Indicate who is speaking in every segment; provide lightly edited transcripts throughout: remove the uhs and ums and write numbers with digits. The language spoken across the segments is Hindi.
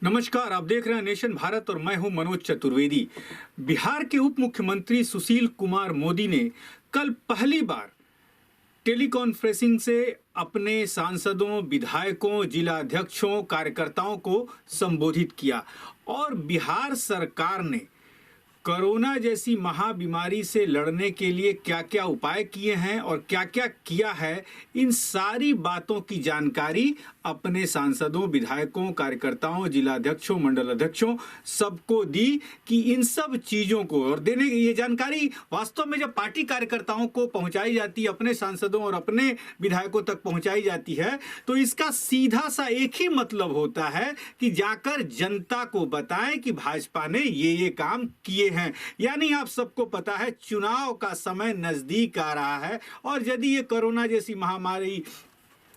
Speaker 1: नमस्कार, आप देख रहे हैं नेशन भारत और मैं हूं मनोज चतुर्वेदी। बिहार के उप मुख्यमंत्री सुशील कुमार मोदी ने कल पहली बार टेलीकॉन्फ्रेंसिंग से अपने सांसदों, विधायकों, जिला अध्यक्षों, कार्यकर्ताओं को संबोधित किया और बिहार सरकार ने कोरोना जैसी महाबीमारी से लड़ने के लिए क्या क्या उपाय किए हैं और क्या क्या किया है, इन सारी बातों की जानकारी अपने सांसदों, विधायकों, कार्यकर्ताओं, जिलाध्यक्षों, मंडल अध्यक्षों सबको दी कि इन सब चीज़ों को और देने ये जानकारी वास्तव में जब पार्टी कार्यकर्ताओं को पहुंचाई जाती है, अपने सांसदों और अपने विधायकों तक पहुंचाई जाती है, तो इसका सीधा सा एक ही मतलब होता है कि जाकर जनता को बताएं कि भाजपा ने ये काम किए हैं। यानी आप सबको पता है चुनाव का समय नजदीक आ रहा है और यदि ये कोरोना जैसी महामारी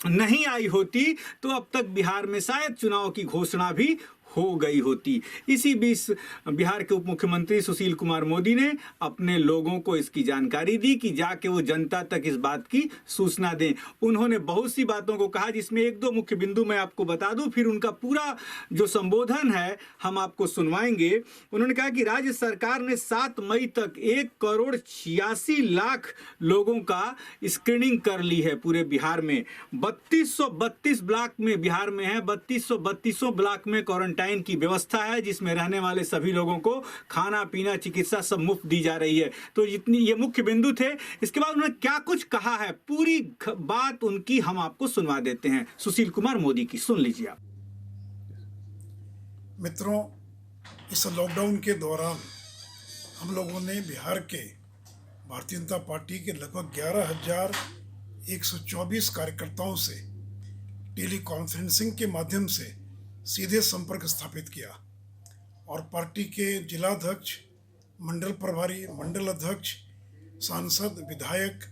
Speaker 1: नहीं आई होती तो अब तक बिहार में शायद चुनाव की घोषणा भी हो गई होती। इसी बीच बिहार के उप मुख्यमंत्री सुशील कुमार मोदी ने अपने लोगों को इसकी जानकारी दी कि जाके वो जनता तक इस बात की सूचना दें। उन्होंने बहुत सी बातों को कहा, जिसमें एक दो मुख्य बिंदु मैं आपको बता दूं, फिर उनका पूरा जो संबोधन है हम आपको सुनवाएंगे। उन्होंने कहा कि राज्य सरकार ने 7 मई तक 1,86,00,000 लोगों का स्क्रीनिंग कर ली है पूरे बिहार में। 3232 ब्लॉक में बिहार में है, 3232 ब्लॉक में क्वारंटाइन की व्यवस्था है, जिसमें रहने वाले सभी लोगों को खाना पीना चिकित्सा सब मुफ्त दी जा रही है। तो जितनी ये मुख्य बिंदु थे। इसके बाद उन्होंने क्या कुछ कहा है, पूरी बात उनकी हम आपको सुनवा देते हैं। सुशील कुमार मोदी की सुन लीजिए आप।
Speaker 2: मित्रों, इस लॉकडाउन के दौरान हम लोगों ने बिहार के भारतीय जनता पार्टी के लगभग 11,124 कार्यकर्ताओं से टेली कॉन्फ्रेंसिंग के माध्यम से सीधे संपर्क स्थापित किया और पार्टी के जिलाध्यक्ष, मंडल प्रभारी, मंडल अध्यक्ष, सांसद, विधायक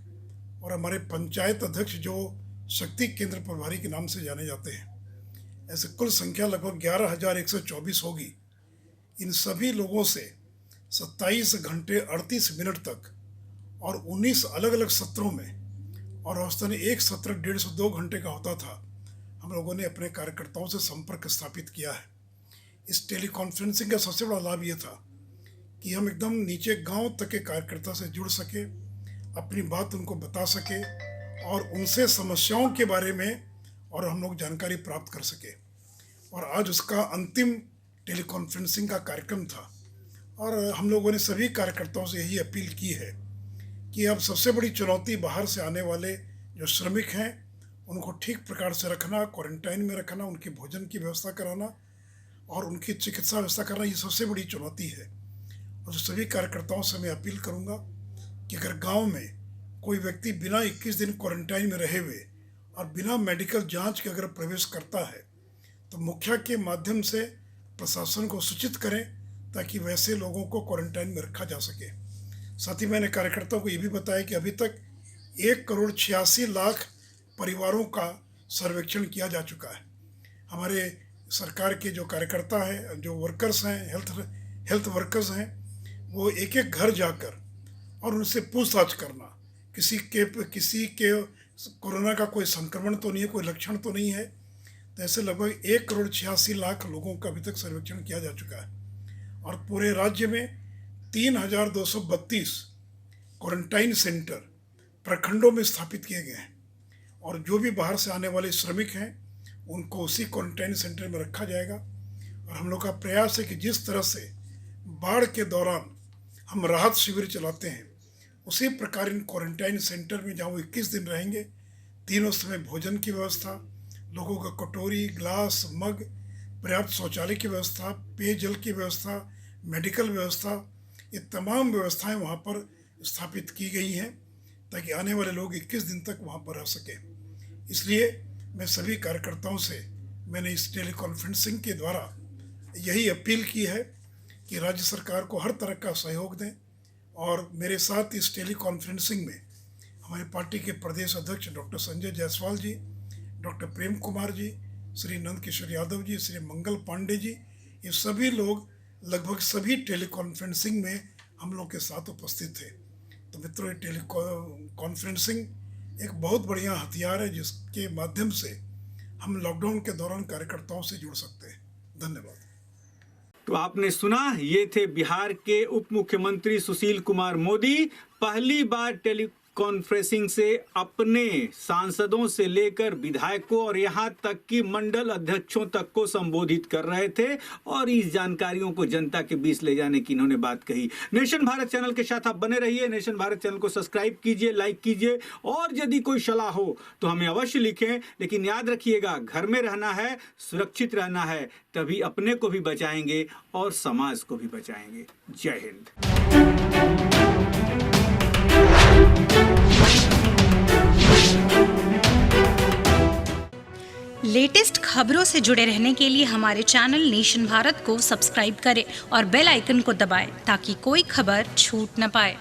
Speaker 2: और हमारे पंचायत अध्यक्ष जो शक्ति केंद्र प्रभारी के नाम से जाने जाते हैं, ऐसे कुल संख्या लगभग 11,124 होगी। इन सभी लोगों से 27 घंटे 38 मिनट तक और 19 अलग अलग सत्रों में, और औसतन एक सत्र 1.5 से 2 घंटे का होता था, हम लोगों ने अपने कार्यकर्ताओं से संपर्क स्थापित किया है। इस टेली कॉन्फ्रेंसिंग का सबसे बड़ा लाभ ये था कि हम एकदम नीचे गांव तक के कार्यकर्ता से जुड़ सके, अपनी बात उनको बता सके और उनसे समस्याओं के बारे में और हम लोग जानकारी प्राप्त कर सके। और आज उसका अंतिम टेली कॉन्फ्रेंसिंग का कार्यक्रम था और हम लोगों ने सभी कार्यकर्ताओं से यही अपील की है कि अब सबसे बड़ी चुनौती बाहर से आने वाले जो श्रमिक हैं उनको ठीक प्रकार से रखना, क्वारंटाइन में रखना, उनके भोजन की व्यवस्था कराना और उनकी चिकित्सा व्यवस्था करना, ये सबसे बड़ी चुनौती है। और जो सभी कार्यकर्ताओं से मैं अपील करूंगा कि अगर गांव में कोई व्यक्ति बिना 21 दिन क्वारंटाइन में रहे हुए और बिना मेडिकल जांच के अगर प्रवेश करता है तो मुखिया के माध्यम से प्रशासन को सूचित करें ताकि वैसे लोगों को क्वारंटाइन में रखा जा सके। साथ ही मैंने कार्यकर्ताओं को ये भी बताया कि अभी तक 1,86,00,000 परिवारों का सर्वेक्षण किया जा चुका है। हमारे सरकार के जो कार्यकर्ता हैं, जो वर्कर्स हैं, हेल्थ वर्कर्स हैं, वो एक एक घर जाकर और उनसे पूछताछ करना, किसी के कोरोना का कोई संक्रमण तो नहीं है, कोई लक्षण तो नहीं है। तो ऐसे लगभग 1,86,00,000 लोगों का अभी तक सर्वेक्षण किया जा चुका है और पूरे राज्य में 3,232 क्वारंटाइन सेंटर प्रखंडों में स्थापित किए गए हैं और जो भी बाहर से आने वाले श्रमिक हैं उनको उसी क्वारंटाइन सेंटर में रखा जाएगा। और हम लोग का प्रयास है कि जिस तरह से बाढ़ के दौरान हम राहत शिविर चलाते हैं, उसी प्रकार इन क्वारंटाइन सेंटर में जहाँ वो 21 दिन रहेंगे, तीनों समय भोजन की व्यवस्था, लोगों का कटोरी, ग्लास, मग, पर्याप्त शौचालय की व्यवस्था, पेयजल की व्यवस्था, मेडिकल व्यवस्था, ये तमाम व्यवस्थाएं वहाँ पर स्थापित की गई हैं ताकि आने वाले लोग 21 दिन तक वहाँ पर रह सकें। इसलिए मैं सभी कार्यकर्ताओं से मैंने इस टेली कॉन्फ्रेंसिंग के द्वारा यही अपील की है कि राज्य सरकार को हर तरह का सहयोग दें। और मेरे साथ इस टेली कॉन्फ्रेंसिंग में हमारे पार्टी के प्रदेश अध्यक्ष डॉक्टर संजय जायसवाल जी, डॉक्टर प्रेम कुमार जी, श्री नंद किशोर यादव जी, श्री मंगल पांडे जी, ये सभी लोग लगभग सभी टेली कॉन्फ्रेंसिंग में हम लोग के साथ उपस्थित थे। तो मित्रों, ये टेली कॉन्फ्रेंसिंग एक बहुत बढ़िया हथियार है जिसके माध्यम से हम लॉकडाउन के दौरान कार्यकर्ताओं से जुड़ सकते हैं। धन्यवाद।
Speaker 1: तो आपने सुना, ये थे बिहार के उप मुख्यमंत्री सुशील कुमार मोदी। पहली बार टेलीकॉन्फ्रेंसिंग से अपने सांसदों से लेकर विधायकों और यहां तक कि मंडल अध्यक्षों तक को संबोधित कर रहे थे और इस जानकारियों को जनता के बीच ले जाने की इन्होंने बात कही। नेशन भारत चैनल के साथ आप बने रहिए। नेशन भारत चैनल को सब्सक्राइब कीजिए, लाइक कीजिए और यदि कोई सलाह हो तो हमें अवश्य लिखें। लेकिन याद रखिएगा, घर में रहना है, सुरक्षित रहना है, तभी अपने को भी बचाएंगे और समाज को भी बचाएंगे। जय हिंद।
Speaker 3: लेटेस्ट खबरों से जुड़े रहने के लिए हमारे चैनल नेशन भारत को सब्सक्राइब करें और बेल आइकन को दबाएं ताकि कोई खबर छूट न पाए।